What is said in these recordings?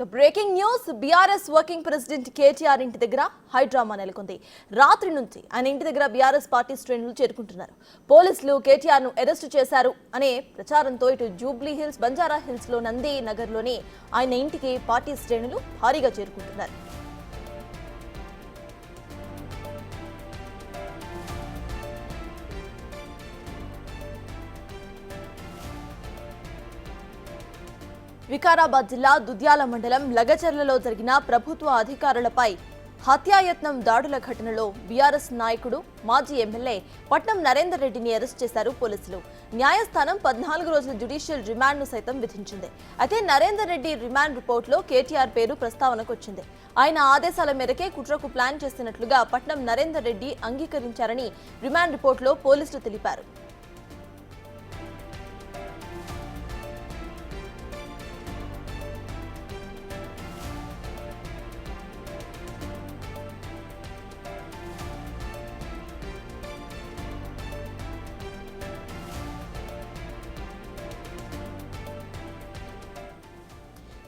Breaking news BRS working president KTR ఇంటి దగ్గర high drama నెలకొంది. రాత్రి నుంచి ఆయన ఇంటి దగ్గర బీఆర్ఎస్ పార్టీ శ్రేణులు చేరుకుంటున్నారు. పోలీసులు కేటీఆర్ ను అరెస్టు చేశారు అనే ప్రచారంతో ఇటు జూబ్లీ హిల్స్, బంజారా హిల్స్ లో నంది నగర్ లోని ఆయన ఇంటికి పార్టీ శ్రేణులు భారీగా చేరుకుంటున్నారు. వికారాబాద్ జిల్లా దుద్యాల మండలం లగచర్లలో జరిగిన ప్రభుత్వ అధికారులపై హత్యాయత్నం దాడుల ఘటనలో బీఆర్ఎస్ నాయకుడు మాజీ ఎమ్మెల్యే పట్నం నరేందర్ రెడ్డిని అరెస్ట్ చేశారు పోలీసులు. న్యాయస్థానం 14 రోజుల జ్యుడిషియల్ రిమాండ్ ను సైతం విధించింది. అయితే నరేందర్ రెడ్డి రిమాండ్ రిపోర్టులో కేటీఆర్ పేరు ప్రస్తావనకు వచ్చింది. ఆయన ఆదేశాల మేరకే కుట్రకు ప్లాన్ చేస్తున్నట్లుగా పట్నం నరేందర్ రెడ్డి అంగీకరించారని రిమాండ్ రిపోర్టులో పోలీసులు తెలిపారు.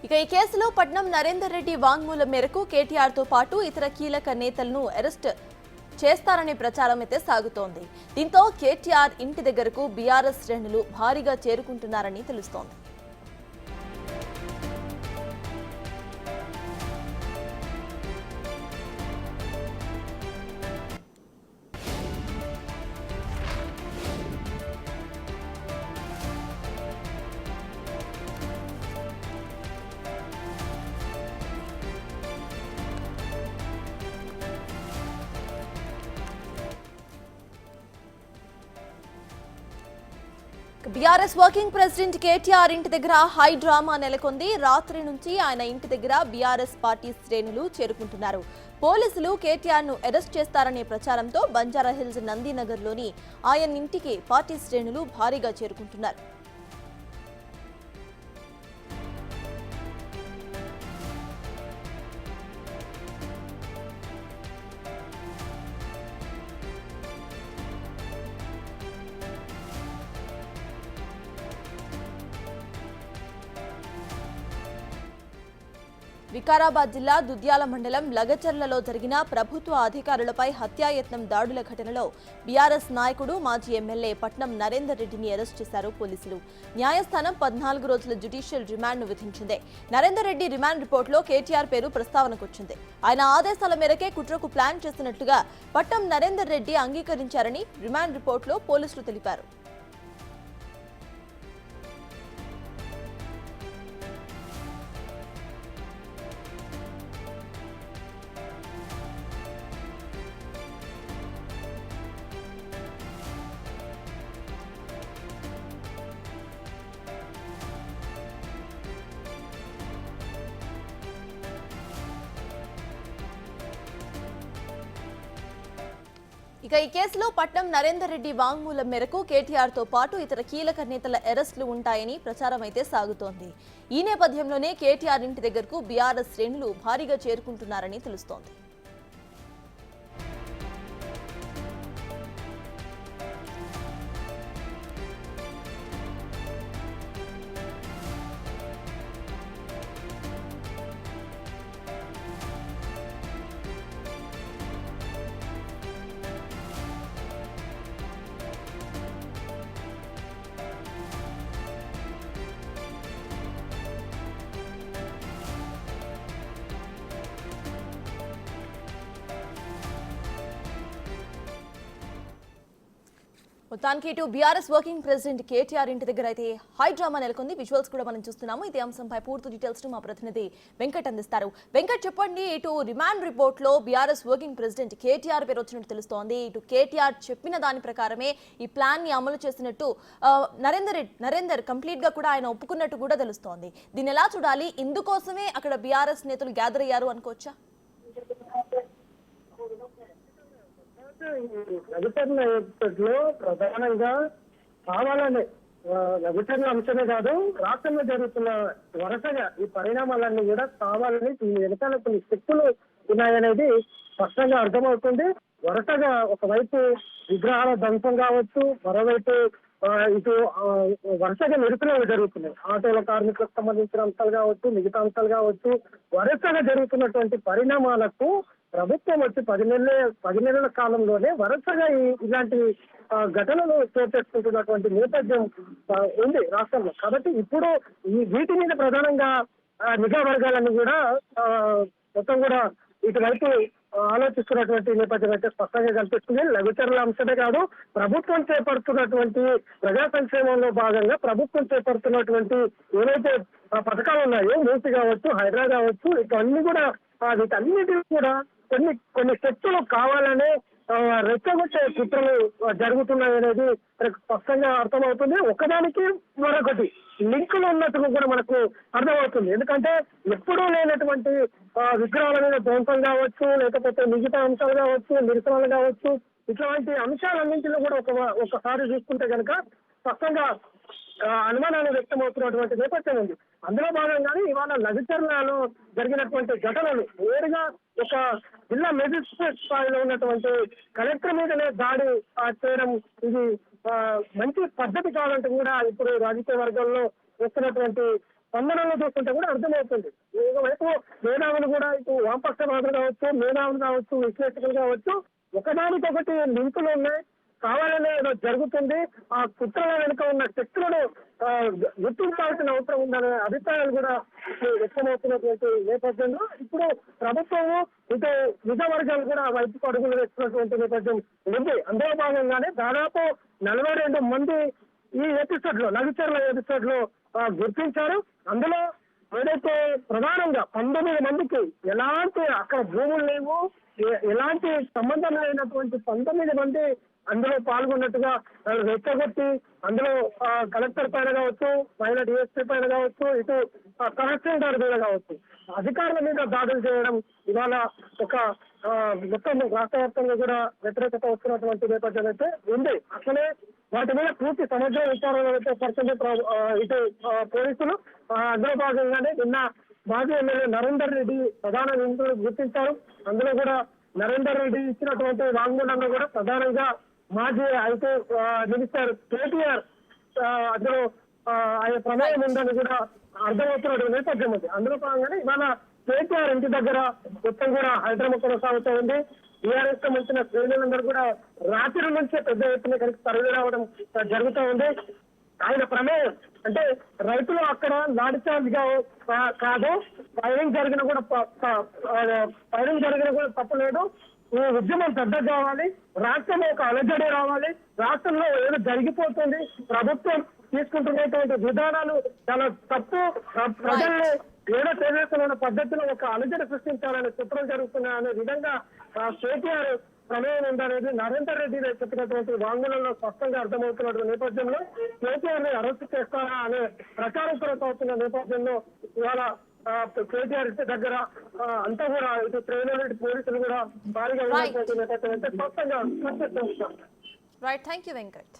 ఇక ఈ కేసులో పట్నం నరేందర్ రెడ్డి వాంగ్మూలం మేరకు కేటీఆర్ తో పాటు ఇతర కీలక నేతలను అరెస్ట్ చేస్తారనే ప్రచారం అయితే సాగుతోంది. దీంతో కేటీఆర్ ఇంటి దగ్గరకు బీఆర్ఎస్ శ్రేణులు భారీగా చేరుకుంటున్నారని తెలుస్తోంది. బీఆర్ఎస్ వర్కింగ్ ప్రెసిడెంట్ కేటీఆర్ ఇంటి దగ్గర హై డ్రామా నెలకొంది. రాత్రి నుంచి ఆయన ఇంటి దగ్గర బీఆర్ఎస్ పార్టీ శ్రేణులు చేరుకుంటున్నారు. పోలీసులు కేటీఆర్ ను అరెస్ట్ చేస్తారనే ప్రచారంతో బంజారా హిల్స్ నందినగర్ లోని ఆయన ఇంటికి పార్టీ శ్రేణులు భారీగా చేరుకుంటున్నారు. వికారాబాద్ జిల్లా దుద్యాల మండలం లగచర్లలో జరిగిన ప్రభుత్వ అధికారులపై హత్యాయత్నం దాడుల ఘటనలో బీఆర్ఎస్ నాయకుడు మాజీ ఎమ్మెల్యే పట్నం నరేందర్ రెడ్డిని అరెస్ట్ చేశారు పోలీసులు. న్యాయస్థానం 14 రోజుల జ్యుడిషియల్ రిమాండ్ ను విధించింది. నరేందర్ రెడ్డి రిమాండ్ రిపోర్టులో కేటీఆర్ పేరు ప్రస్తావనకు వచ్చింది. ఆయన ఆదేశాల మేరకే కుట్రకు ప్లాన్ చేస్తున్నట్లుగా పట్నం నరేందర్ రెడ్డి అంగీకరించారని రిమాండ్ రిపోర్టులో పోలీసులు తెలిపారు. ఇక ఈ కేసులో పట్నం నరేందర్ రెడ్డి వాంగ్మూలం మేరకు కేటీఆర్ తో పాటు ఇతర కీలక నేతల అరెస్టులు ఉంటాయని ప్రచారం అయితే సాగుతోంది. ఈ నేపథ్యంలోనే కేటీఆర్ ఇంటి దగ్గరకు బీఆర్ఎస్ శ్రేణులు భారీగా చేరుకుంటున్నారని తెలుస్తోంది. మొత్తానికి ఇటు బీఆర్ఎస్ వర్కింగ్ ప్రెసిడెంట్ కేటీఆర్ ఇంటి దగ్గర అయితే హై డ్రామా నెలకొంది. విజువల్స్ కూడా మనం చూస్తున్నాము. ఇదే అంశంపై పూర్తి డీటెయిల్స్ మా ప్రతినిధి వెంకట్ అందిస్తారు. వెంకట్, చెప్పండి, ఇటు రిమాండ్ రిపోర్ట్ లో బీఆర్ఎస్ వర్కింగ్ ప్రెసిడెంట్ కేటీఆర్ పేరు వచ్చినట్టు తెలుస్తోంది. ఇటు కేటీఆర్ చెప్పిన దాని ప్రకారమే ఈ ప్లాన్ ని అమలు చేసినట్టు నరేందర్ కంప్లీట్ గా కూడా ఆయన ఒప్పుకున్నట్టు కూడా తెలుస్తోంది. దీన్ని ఎలా చూడాలి? ఇందుకోసమే అక్కడ బీఆర్ఎస్ నేతలు గ్యాదర్ అయ్యారు అనుకోవచ్చా? రవిచంద్ర లో ప్రధానంగా కావాలనే రవిచంద్ర అంశమే కాదు, రాష్ట్రంలో జరుగుతున్న వరుసగా ఈ పరిణామాలన్నీ కూడా కావాలని వెనకాల కొన్ని శక్తులు ఉన్నాయనేది స్పష్టంగా అర్థమవుతుంది. వరుసగా ఒకవైపు విగ్రహాల ధ్వంసం కావచ్చు, మరోవైపు ఇటు వరుసగా నిరుపణలు జరుగుతున్నాయి. ఆటోల కార్మికులకు సంబంధించిన అంశాలు కావచ్చు, మిగతా అంశాలు కావచ్చు, వరుసగా జరుగుతున్నటువంటి పరిణామాలకు ప్రభుత్వం వచ్చి 10 నెలల కాలంలోనే వరుసగా ఇలాంటి ఘటనలు చోటెట్టుకుంటున్నటువంటి నేపథ్యం ఉంది రాష్ట్రంలో. కాబట్టి ఇప్పుడు వీటి మీద ప్రధానంగా నిఘా వర్గాలన్నీ కూడా మొత్తం కూడా ఇటువైపు ఆలోచిస్తున్నటువంటి నేపథ్యం అయితే స్పష్టంగా కనిపిస్తుంది. లఘుచరుల అంశమే కాదు, ప్రభుత్వం చేపడుతున్నటువంటి ప్రజా సంక్షేమంలో భాగంగా ప్రభుత్వం చేపడుతున్నటువంటి ఏవైతే పథకాలు ఉన్నాయో, మూసి కావచ్చు, హైడ్రా కావచ్చు, ఇవన్నీ కూడా వీటన్నిటిని కూడా కొన్ని శక్తులు కావాలనే రెచ్చగొట్టే కుట్రలు జరుగుతున్నాయనేది స్పష్టంగా అర్థమవుతుంది. ఒకదానికి మరొకటి లింకులు ఉన్నట్టుగా కూడా మనకు అర్థమవుతుంది. ఎందుకంటే ఎప్పుడూ లేనటువంటి విగ్రహాల మీద ధ్వంసం కావచ్చు, లేకపోతే మిగతా అంశాలు కావచ్చు, నిరసనలు కావచ్చు, ఇట్లాంటి అంశాలన్నింటిలో కూడా ఒకసారి చూసుకుంటే కనుక స్పష్టంగా అనుమానాలు వ్యక్తమవుతున్నటువంటి నేపథ్యం ఉంది. అందులో భాగంగానే ఇవాళ లఘుచర్లలో జరిగినటువంటి ఘటనలు నేరుగా ఒక జిల్లా మెజిస్ట్రేట్ స్థాయిలో ఉన్నటువంటి కలెక్టర్ మీదనే దాడి చేయడం ఇది మంచి పద్ధతి కావాలంటే కూడా ఇప్పుడు రాజకీయ వర్గాల్లో వస్తున్నటువంటి స్పందనలు చూస్తుంటే కూడా అర్థమవుతుంది. ఒకవైపు మేధావులు కూడా ఇటు వామపక్షవాదులు కావచ్చు, మేధావులు కావచ్చు, విశ్లేషకులు కావచ్చు, ఒకదానికొకటి లింకులు ఉన్నాయి, కావాలనే ఏదో జరుగుతుంది, ఆ కుట్రల వెనుక ఉన్న శక్తులను గుర్తించాల్సిన అవసరం ఉందనే అభిప్రాయాలు కూడా వ్యక్తమవుతున్నటువంటి నేపథ్యంలో ఇప్పుడు ప్రభుత్వము ఇటు నిజ వర్గాలు కూడా వైపు అడుగులు వేస్తున్నటువంటి నేపథ్యం ఉంది. అందులో భాగంగానే దాదాపు 42 మంది ఈ ఎపిసోడ్ లో, లఘుచర్ల ఎపిసోడ్ లో గుర్తించారు. అందులో ఏదైతే ప్రధానంగా 19 మందికి ఎలాంటి అక్కడ భూములు లేవు, ఎలాంటి సంబంధం లేనటువంటి 19 మంది అందులో పాల్గొన్నట్టుగా రెచ్చగొట్టి అందులో కలెక్టర్ పైన కావచ్చు, మహిళా డిఎస్పీ పైన కావచ్చు, ఇటు తహసీల్దార్ మీద కావచ్చు, అధికారుల మీద దాడులు చేయడం ఇవాళ ఒక మొత్తం రాష్ట్ర వ్యాప్తంగా కూడా వ్యతిరేకత వస్తున్నటువంటి నేపథ్యం అయితే ఉంది. అసలే వాటి మీద పూర్తి సమగ్ర విచారణ అయితే పరిస్థితి ఇటు పోలీసులు అందులో భాగంగానే నిన్న మాజీ ఎమ్మెల్యే నరేందర్ రెడ్డి ప్రధాన నిందితులు గుర్తించారు. అందులో కూడా నరేందర్ రెడ్డి ఇచ్చినటువంటి వాంగ్మూలంలో కూడా ప్రధానంగా మాజీ ఐటీ మినిస్టర్ కేటీఆర్ అందులో ఆయన ప్రమేయం ఉందని కూడా అర్థమవుతున్న నేపథ్యం ఉంది. అందులో భాగంగానే ఇవాళ కేటీఆర్ ఇంటి దగ్గర మొత్తం కూడా హైదరాబాద్ కొనసాగుతూ ఉంది. టీఆర్ఎస్ తో వచ్చిన శ్రేణులందరూ కూడా రాత్రి నుంచే పెద్ద ఎత్తున కలిసి తరలి రావడం జరుగుతూ ఉంది. ఆయన ప్రమేయం అంటే రైతులు అక్కడ లాఠీచార్జ్ కాదు, ఫైరింగ్ జరిగిన కూడా తప్పలేదు. ఈ ఉద్యమం పెద్ద కావాలి, రాష్ట్రంలో ఒక అలజడి రావాలి, రాష్ట్రంలో ఏదో జరిగిపోతుంది, ప్రభుత్వం తీసుకుంటున్నటువంటి విధానాలు చాలా తప్పు, ప్రజల్ని ఏదో చేస్తున్న పద్ధతిలో ఒక అలజడి సృష్టించాలనే కుట్రలు జరుగుతున్నాయనే విధంగా కేటీఆర్ ప్రమేయం ఉందనేది నరేందర్ రెడ్డి చెప్పినటువంటి వాంగ్మూలంలో స్పష్టంగా అర్థమవుతున్నటువంటి నేపథ్యంలో కేటీఆర్ ని అరెస్ట్ చేస్తారా అనే ప్రచారం కొనసాగుతున్న నేపథ్యంలో ఇవాళ కేటీఆర్ దగ్గర అంతా కూడా ఇటు శ్రేణులు పోలీసులు కూడా భారీగా ఉన్నటువంటి నేపథ్యం అయితే స్పష్టంగా రైట్. Thank you Venkat.